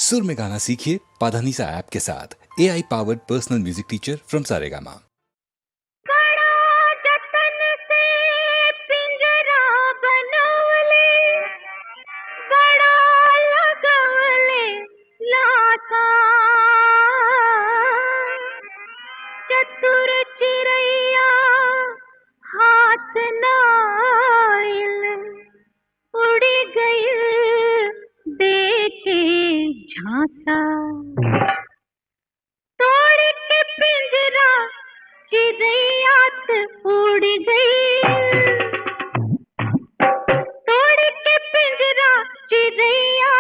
सुर में गाना सीखिए पाधानीसा ऐप के साथ। AI powered personal music teacher from Saregama. चतुर चिड़ैया हाथ नाइल उड़ी गई देखे झांसा तोड़ के पिंजरा चिड़ैया उड़ गई तोड़ के पिंजरा चिड़ैया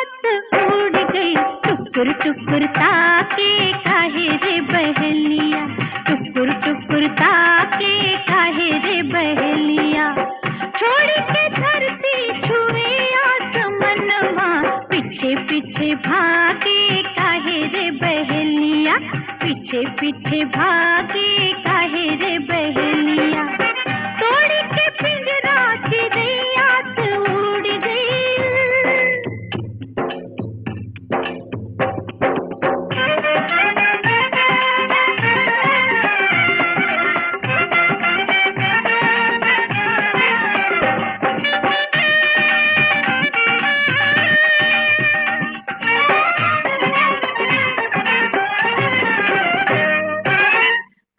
उड़ गई टुकुर टुकुर ताके काहे रे बहलिया टुकुर टुकुर ताके काहे रे बहलिया छोड़ के धरती छुए आसमनवा पीछे पीछे भागे काहे रे बहलिया पीछे पीछे भागे काहे रे बहलिया तोड़ के पिंजरा चिड़ैया उड़ गई।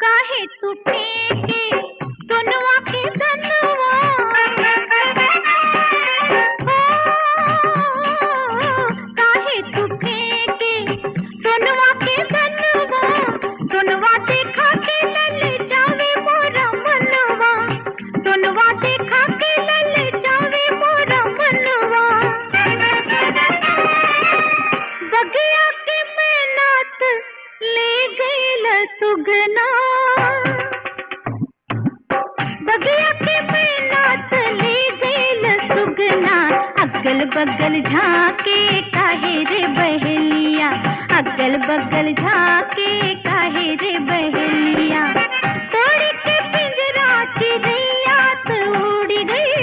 काहे तू फेंके सोनवा के सनवा काहे तू फेंके सोनवा के सनवा सोनवा देखा के लल जावे मोरा मनवा सोनवा देखा के लल जावे मोरा मनवा बगिया के मेहनत ले गईल सुगना बगिया के मेहनत ले गईल सुगना अगल बगल झाके काहे रे बहलिया अगल बगल झाके काहे रे बहलिया तोड़ के पिंजरा चिड़ैया उड़ गई।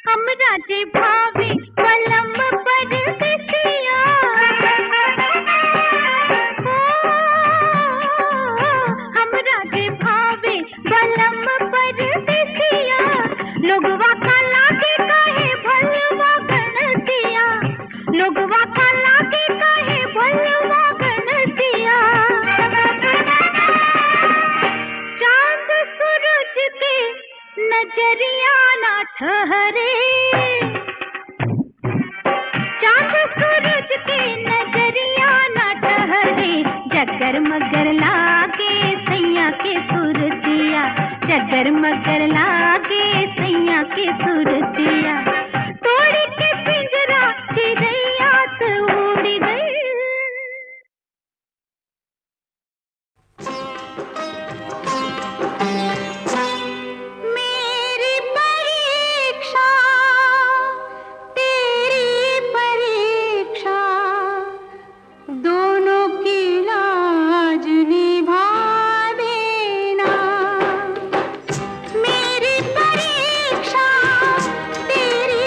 हमरा जे भावे पलम पर सिसिया हमरा जे भावे पलम पर सिसिया लोगवा का लागे काहे भलवा गणतिया लोगवा का लागे काहे भलवा गणतिया चांद सूरज के नजरिया ना ठहरे चांद सूरज के नजरिया ना ठहरे जगर मगर लागे सैया के सुरतिया जगर मगर लागे सैया के सुरतिया तोड़ के पिंजरा चिड़ैया उड़ गई। मेरी परीक्षा तेरी परीक्षा दोनों की लाज निभा देना मेरी परीक्षा तेरी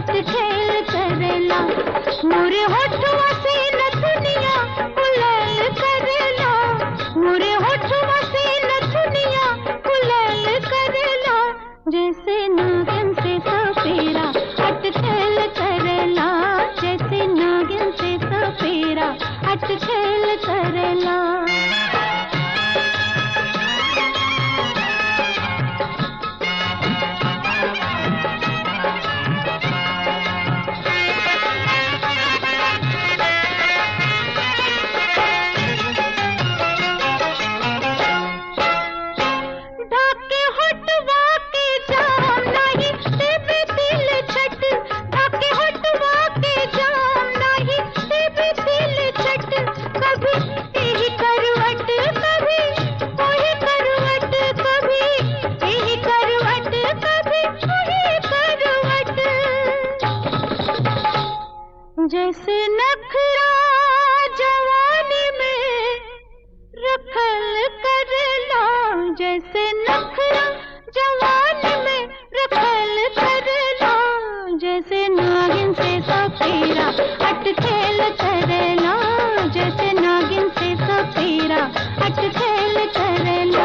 अटखेल करेला मोरे होठवा से नथुनिया गुलाल करेला मोरे होठवा से नथुनिया गुलाल करेला जैसे नागिन से सपेरा अटखेल करेला जैसे नागिन से सपेरा अटखेल करेला जैसे नखरा जवानी में रखल करेला जैसे नखरा जवानी में रखल करेला जैसे नागिन से सपेरा अटखेल करेला जैसे नागिन से सपेरा अटखेल करेला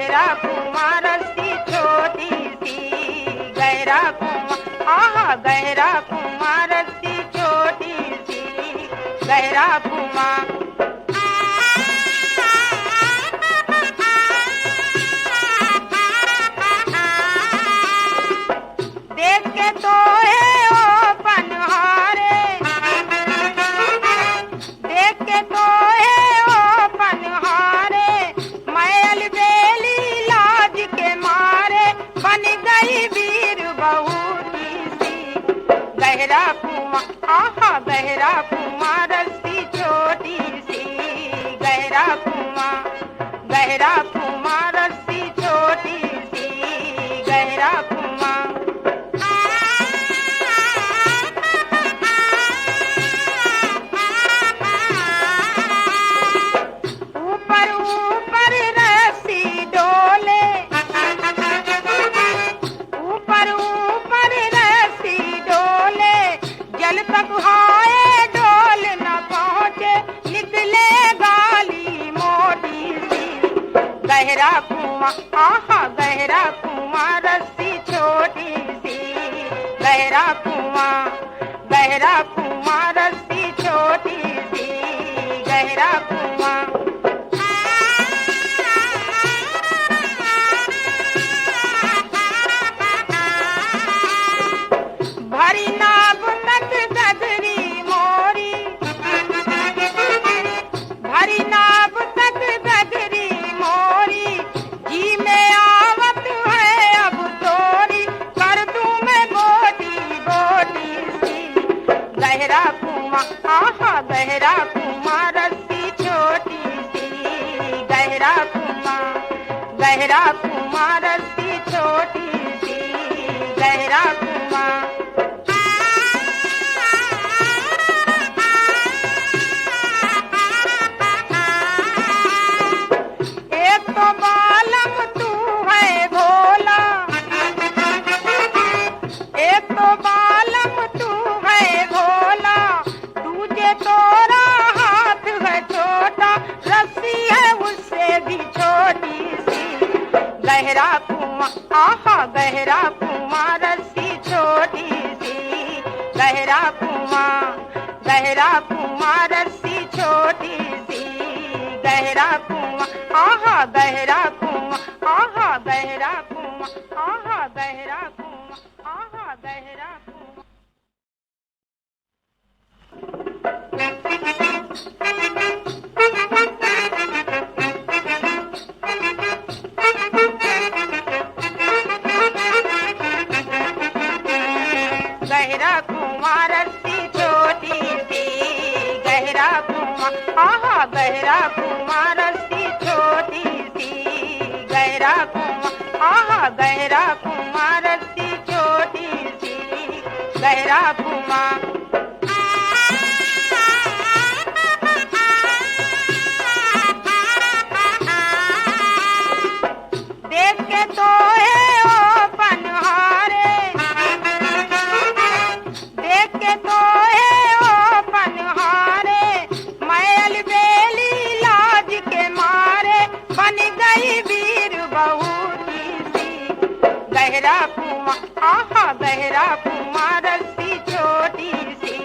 गहरा कुआं रस्सी छोटी सी, गहरा कुआं, आहा गहरा कुआं रस्सी छोटी सी, गहरा कुआं। देख के तो है ओ पनहारे, देख के तो है ओ पनहारे, मैं अलबेली लाज के मारे बन गई वीर बहूती सी, गहरा कुआं, आहा गहरा कुआं रस्सी छोटी सी, गहरा कुआं, गहरा कुआं रस्सी छोटी सी, गहरा कुआं। ऊपर ऊपर रस्सी डोले, ऊपर ऊपर रस्सी डोले, जल तक हाय डोल न पहुँचे, निकले गाली मोटी सी, गहरा कुआं, आहा गहरा कुआं रस्सी छोटी सी, गहरा कुआं, गहरा कुआं रस्सी छोटी सी, गहरा कुआं। भरी नाव तक गगरी मोरी, भरी नाव तक गगरी मोरी, जी में आवत है अब तोरी, कर दूं मैं बोटी बोटी सी, गहरा कुआं, आहा गहरा कुआं रस्सी छोटी सी, गहरा कुआं, गहरा कुआं रस्सी छोटी सी, गहरा कुआं। एक तो बालम तू है भोला, एक तो बालम तू है भोला, दूजे तोरा हाथ है छोटा, रस्सी है उससे भी छोटी सी, गहरा कुआं, आहा गहरा कुआं रस्सी छोटी सी, गहरा कुआं, गहरा कुआं रस्सी छोटी सी, गहरा कुआं, आहा गहरा कुआं, आहा गहरा कुआं, आहा गहरा कुआं, आहा गहरा कुआं। गहरा कुआं रस्सी छोटी सी, गहरा कुआं, आहा गहरा कुआं रस्सी छोटी सी, गहरा कुआं, आहा गहरा कुआं रस्सी छोटी सी, गहरा कुआं। देख के तो है ओ पनहारे, देख के तो है ओ पनहारे, मैं अलबेली लाज के मारे बन गई वीर बहूती सी, गहरा कुआं, आहा गहरा कुआं रस्सी छोटी सी,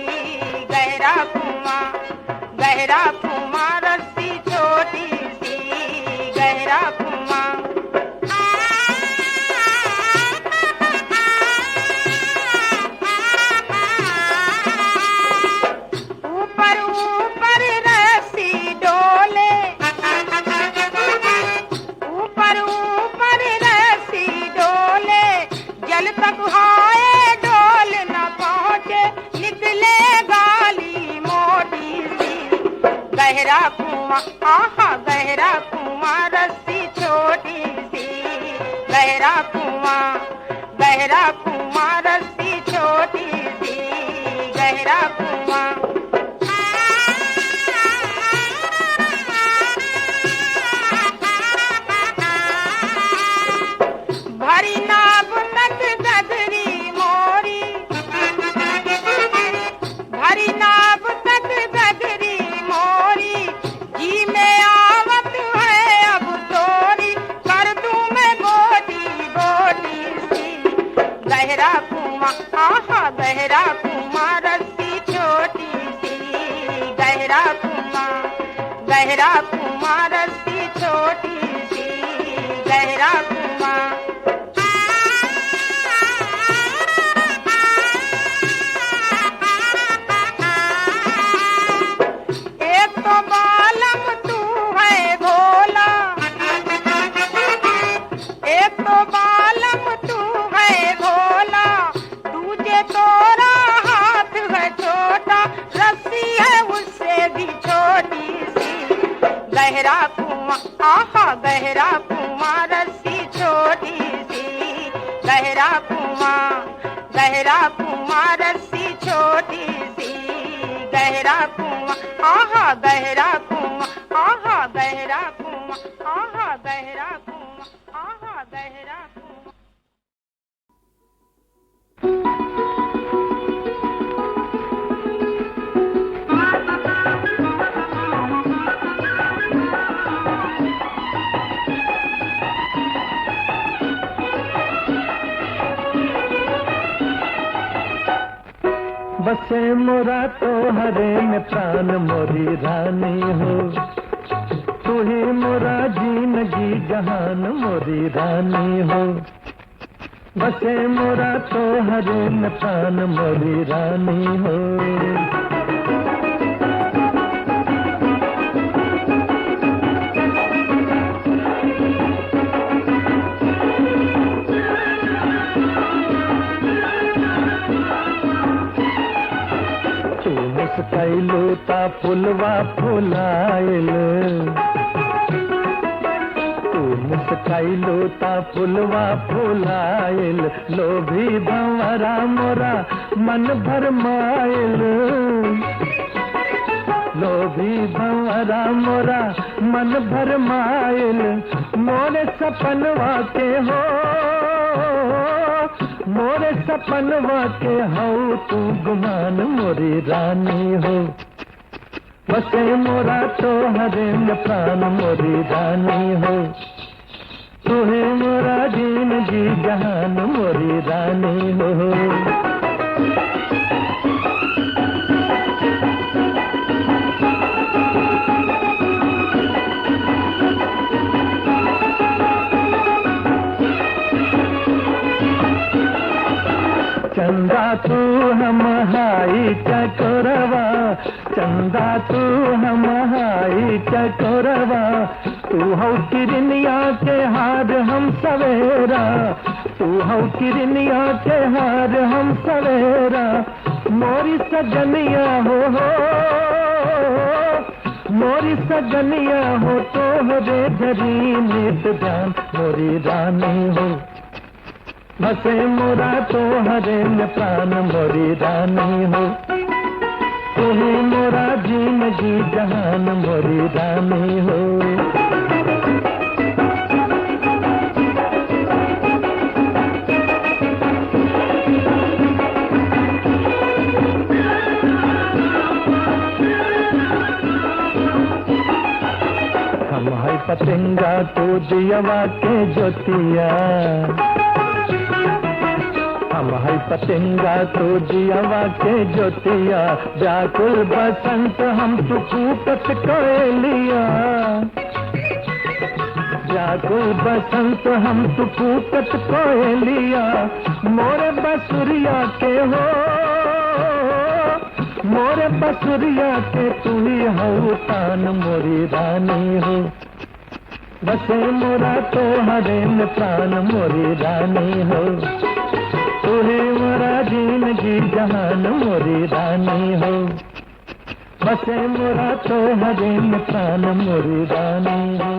गहरा कुआं, गहरा कुआं रस्सी छोटी सी, गहरा कुआं। ऊपर ऊपर रस्सी डोले, ऊपर ऊपर रस्सी डोले, जल तक हाय डोल न पहुँचे, निकले गाली मोटी सी, गहरा कुआं, आहा गहरा कुआं रस्सी छोटी सी, गहरा कुआं, गहरा कुआं रस्सी छोटी सी, गहरा कुआं। भरी नाव तक गगरी मोरी, भरी नाव तक गगरी मोरी, जी में आवत है अब तोरी, कर दूं गहरा कुआं, आहा गहरा कुआं, रस्सी छोटी सी, गहरा कुआं, गहरा कुआं, रस्सी छोटी सी, गहरा कुआं। एक तो बालम तू है भोला, एक तो बालम तू है भोला, दूजे तोरा हाथ है छोटा, रस्सी है उससे भी छोटी सी, गहरा कुआं, आहा गहरा कुआं, रस्सी छोटी सी, गहरा कुआं, गहरा कुआं, रस्सी छोटी सी, गहरा कुआं, आहा गहरा कुआं, आहा गहरा कुआं, आहा गहरा कुआं, आहा गहरा कुआं। बसे मोरा तो हरे में प्राण मोरी रानी हो, तू ही मोरा जिंदगी जहान मोरी रानी हो। बसे मोरा तो हरे में प्राण मोरी रानी हो। कैलू ता फुलवा फुलाइल, तू मुस्कैलू ता फुलवा फुलाइल, लोभी भंवरा मोरा मन भरमाइल, लोभी भंवरा मोरा मन भरमाइल, मोरे सपनवा के हो, मोरे सपनवा के हऊ तू गुमान मोरी रानी हो। बसे मोरा तो हरे में प्राण मोरी रानी हो, तू ही मोरा जिंदगी जहान मोरी रानी हो। चंदा तू हम हाई चकोरवा, चंदा तू हम हाई चकोरवा, तू हो किरनिया के हार हम सवेरा, तू हो किरनिया के हार हम सवेरा, मोरी सजनिया हो, मोरी सजनिया हो, तो रे धरी नित जान मोरी रानी हो। बसे मोरा तो हरे में प्राण मोरी रानी हो, तू ही मोरा जिंदगी जहान मोरी रानी हो। हम है पतंगा तो दियवा के ज्योतिया, हम है पतंगा तो दियवा के ज्योतिया, व्याकुल बसंत हम तो कूपत कोयलिया, व्याकुल बसंत हम तो कूपत कोयलिया, मोरे बसुरिया के हो, मोरे बसुरिया के तू ही हो तान मोरी रानी हो। बसे मोरा तो हरे में प्राण मोरी रानी हो, तू ही मोरा जिंदगी जहान मोरी रानी हो। बसे मोरा तो हरे में प्राण मोरी रानी हो।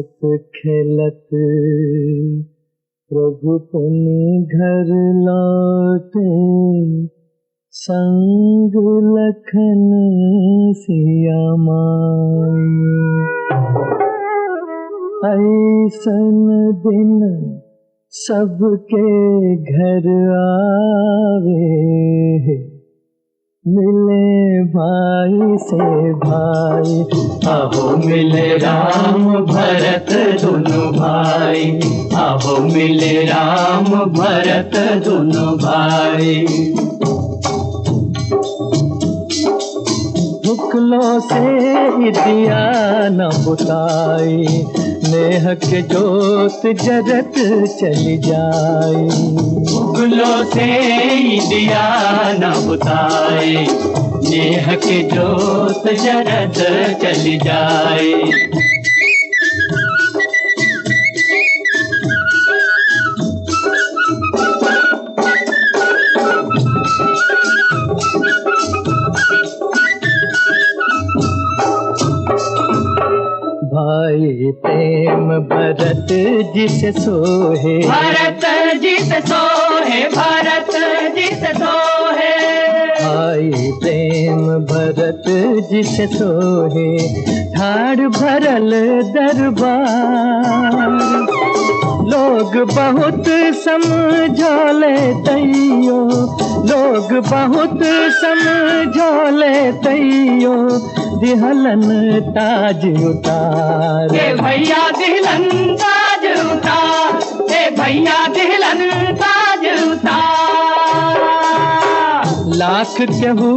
हंसत खेलत प्रभु पुनि घर लौटे, संग लखन सिया माई। ऐसन दिन सबके घर आवे, मिले भाई से भाई। आहो मिले राम भरत दोनों भाई, आहो मिले राम भरत दोनों भाई। भुखलों से दिया न बुताई, नेह के जोत जरत चली जाए। भुखलों से दिया न बुताई, नेह के जोत जरत चली जाए। भाई प्रेम भरत जिसे सोहे, भरत जिसे सोहे, भरत जिसे सोहे। भाई प्रेम भरत जिसे सोहे, ठाड़ भरल दरबार। लोग बहुत समझौले तैयो, लोग बहुत समझौले तैयो, दिहलन ताज उतार। ए भैया दिहलन ताज उतार, ए भैया दिहलन ताज उतार। लाख केहू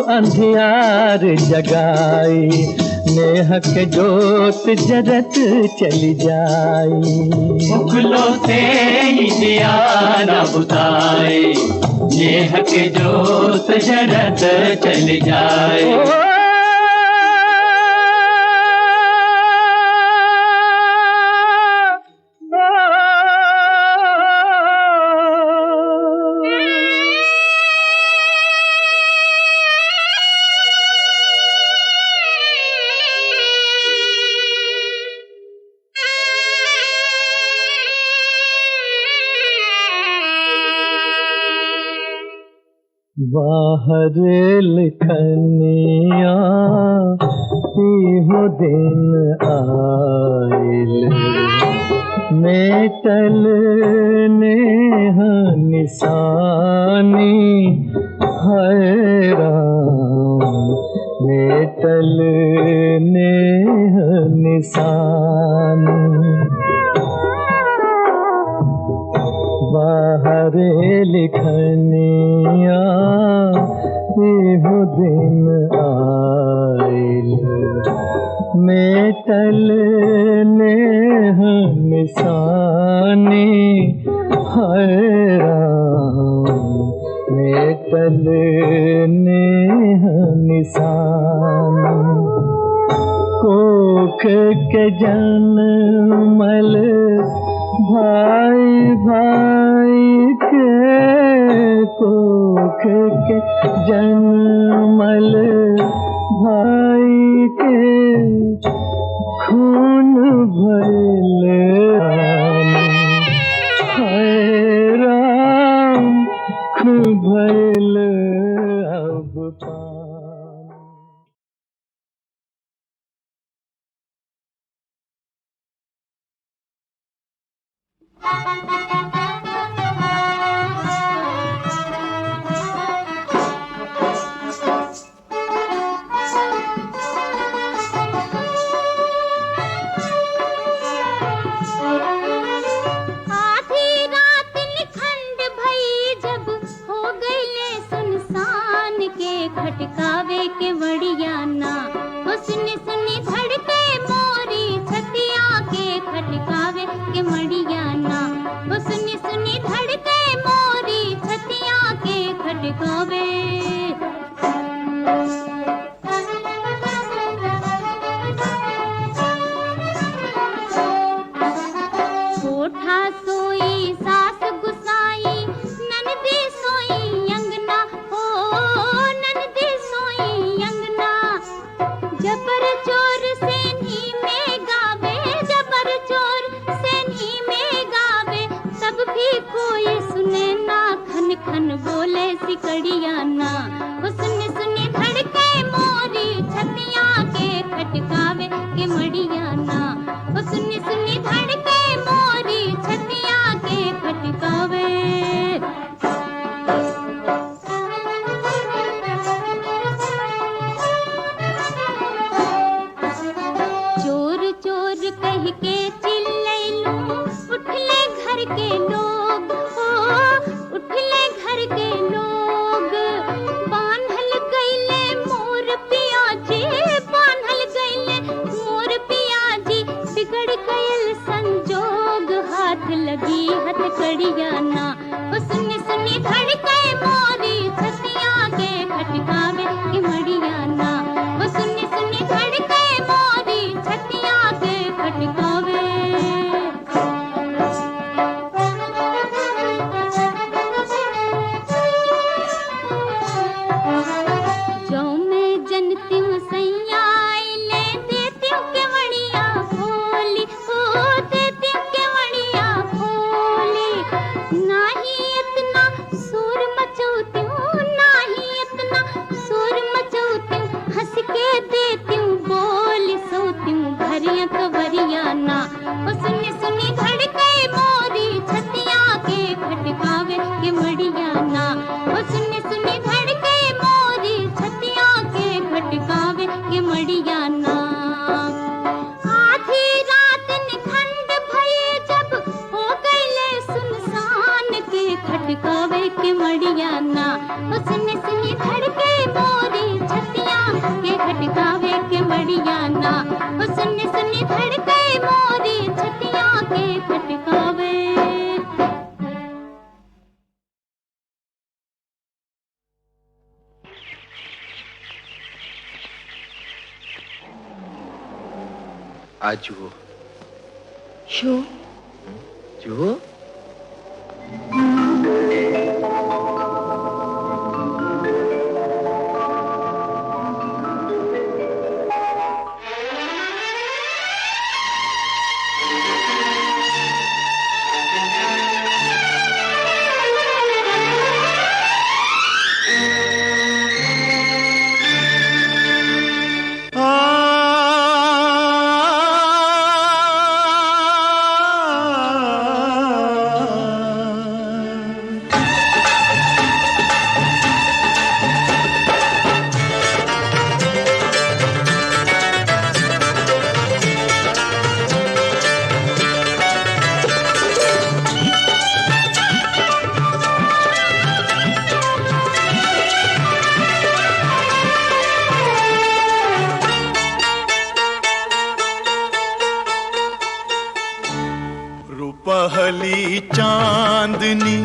अंधियार जगाई, नेह के जोत जरत चली जाई। मुखलों से दिया न बुताई, नेह के जोत जरत चली जाए। बाहर लिखनिया हो दिन आइल, मेटल नेह निशानी है राम, मेटल नेह निशानी। बाहर लिखनिया हो दिन आइल, मेटल नेह निशानी है राम, मेटल नेह निशानी। कोख के जनमल भाई भाई के, कोख के जनमल भाई के, खून भरल है राम, खून भरल अब पानी। खटकावे के बढ़िया ना, सुनी सुनी धड़के मोरी छतिया के खटकावे के मड़िया ना, सुनी सुनी धड़के मोरी छतिया के खटकावे। कोठा सोई सास गुसाई, ननदी सोई अंगना, हो ननदी सोई अंगना। जबर चोर से नी में गावे, जबर बोले सिकड़िया ना। वो सुनी सुनी धड़के मोरी छतिया के खटकावे के मड़िया ना। वो सुनी सुनी धड़के मोरी छतिया के खटकावे। चोर चोर कह के चिल्लैलू उठले घर के लोग, ओ उठले घर के लोग। बान्हल गईले मोर पियाजी, बान्हल गईले मोर पियाजी। बिगड़ गयल संजोग, हाथ लगी हथकड़िया ना। वो सुनी सुनी धड़के मोरी छतिया के खटकावे के मड़िया ना। वो सुनी सुनी धड़के मोरी छतिया के खटकावे। जो मैं जनती हूँ सैया ले देती हूँ केवड़िया खोली, ओ देती हूँ केवड़िया खोली। ना ही इतना शोर मचाती हूँ, ना ही इतना शोर मचाती हूँ। हंस के देती हूँ बोली, सोती हूँ भरिया कवरिया ना। वो सुनी सुनी धड़के मोरी छतिया के खटकावे के मड़िया ना। वो सुनी सुनी धड़के मोरी छतिया के खटकावे के मड़िया ना। आधी रात निखंड भये जब हो गईले सुनसान के खटकावे के मड़िया ना। वो सुनी सुनी धड़के मोरी छतिया के खटकावे के मड़िया ना। वो सुनी सुनी धड़के मोरी छतिया के खटकावे। आज जुओ शो जुओ। पहली चांदनी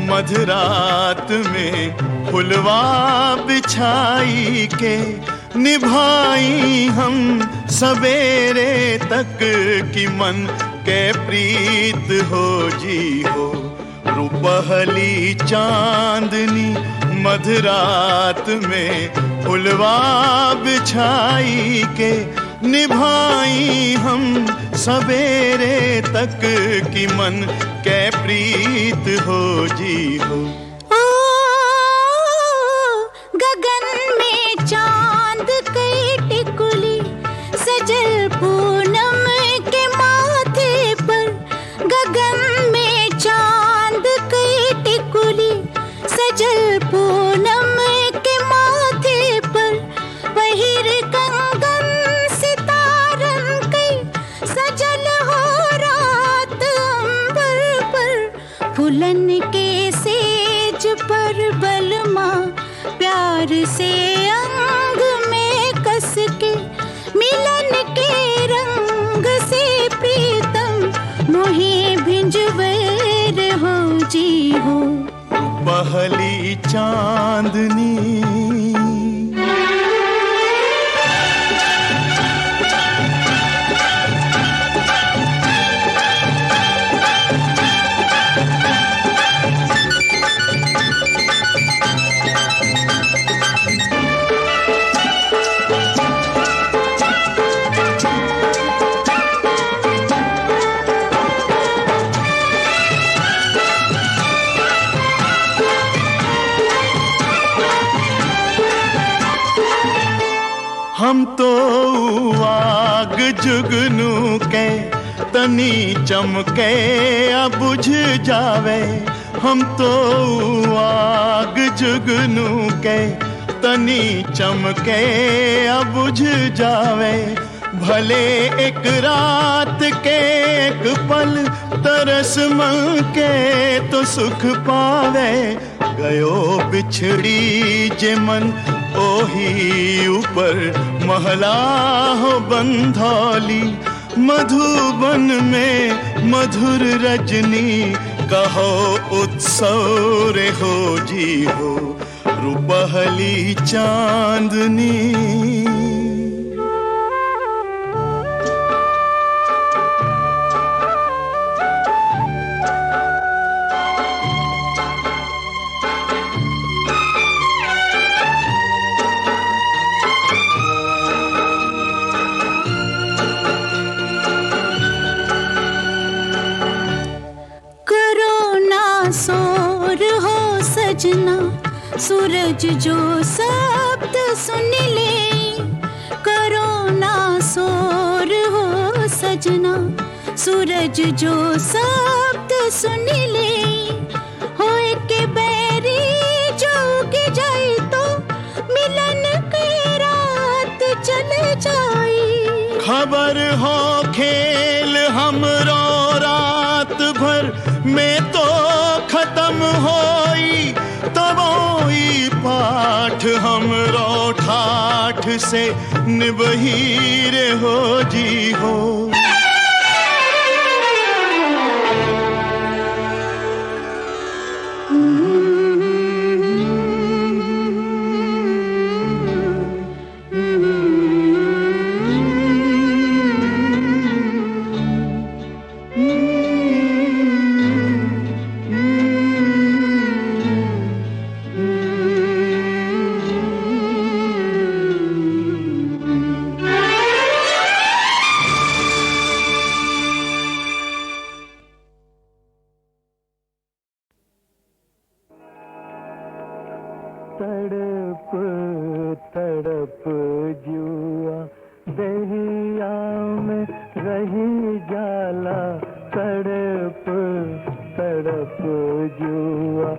मधरात में फुलवा बिछाई के निभाई हम सवेरे तक की मन के प्रीत हो जी हो। रुपहली चांदनी मधरात में फुलवा बिछाई के निभाई हम सवेरे तक की मन के प्रीत हो जी हो। गगन में चांद कई टिकुली सजल पूनम के माथे पर। गगन में चांद कई टिकुली सजल पूनम के माथे पर। पहिर कंगन सितारन कई सजल हो रात अंबर पर। फूलन के सेज पर बलमा प्यार से अंग में कस के। मिलन के रंग से प्रीतम मोहे भिंजवर हो जी हो। पहली चांदनी हम तो आग जुगनू के तनी चमके अब बुझ जावे। हम तो आग जुगनू के तनी चमके अब बुझ जावे। भले एक रात के एक पल तरस मन के तो सुख पावे। गयो बिछड़ी जे मन ओही ऊपर महला हो बंधौली। मधुबन में मधुर रजनी कहो उत्सव रे हो जी हो रुपहली चांदनी। शोर हो सजना सूरज जो शब्द सुन ले। करो ना शोर हो सजना सूरज जो शब्द सुन ले। होए के बैरी जो उग जाए तो मिलन की रात चले जाए। खबर हो खेल हमरो रात भर में तो खत्म होई। तबोई पाठ हमरो ठाठ से निबही रे हो जी हो। तड़प तड़प जुआ दहिया में रही जाला। तड़प तड़प जुआ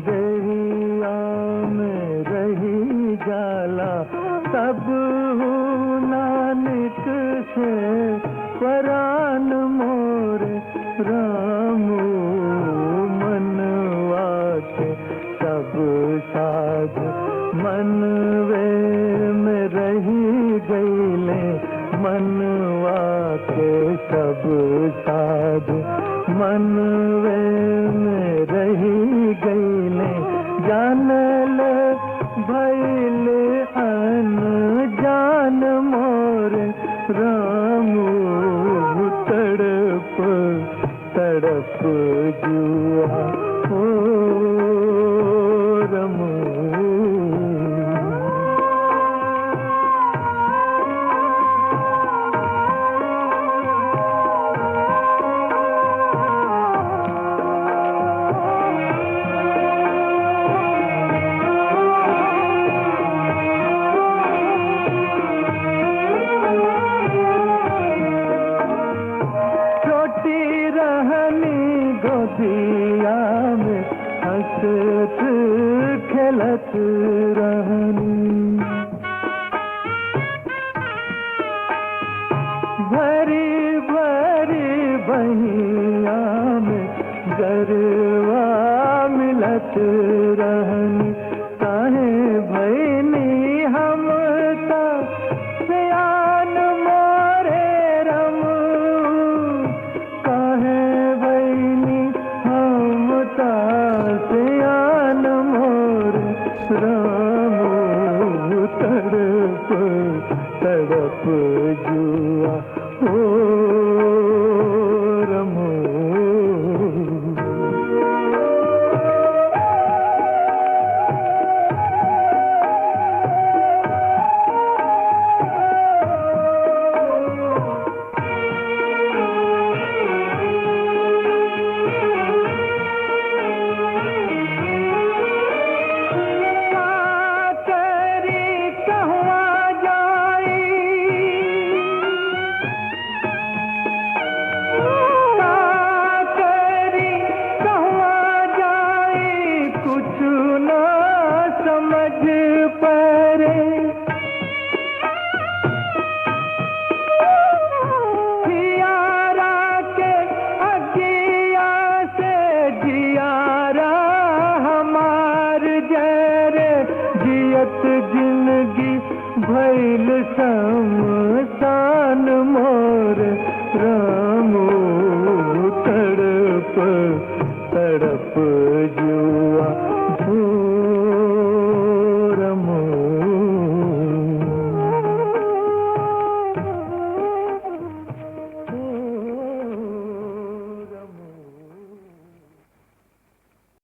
दहिया में रही जाला। तब नानक से परान मोर रामू मनवा के सब साध मनवे में रही गईले। मनवा के सब साध मनवे में रही गईले। जानल भइल अनजान मोर रामू तड़प तड़प जुआ हो रमू। गोदिया में हंसत खेलत रहनी। भरी भरी बहिया में गरवा मिलत रहनी। काहे भैनी हम सयान मोरे रम। काहे भैनी हम सयान मोर रामू तड़प तड़प जुआ हो रमू। करी कहवा जाए जियत जिंदगी भैल समसान मोर रामो तड़प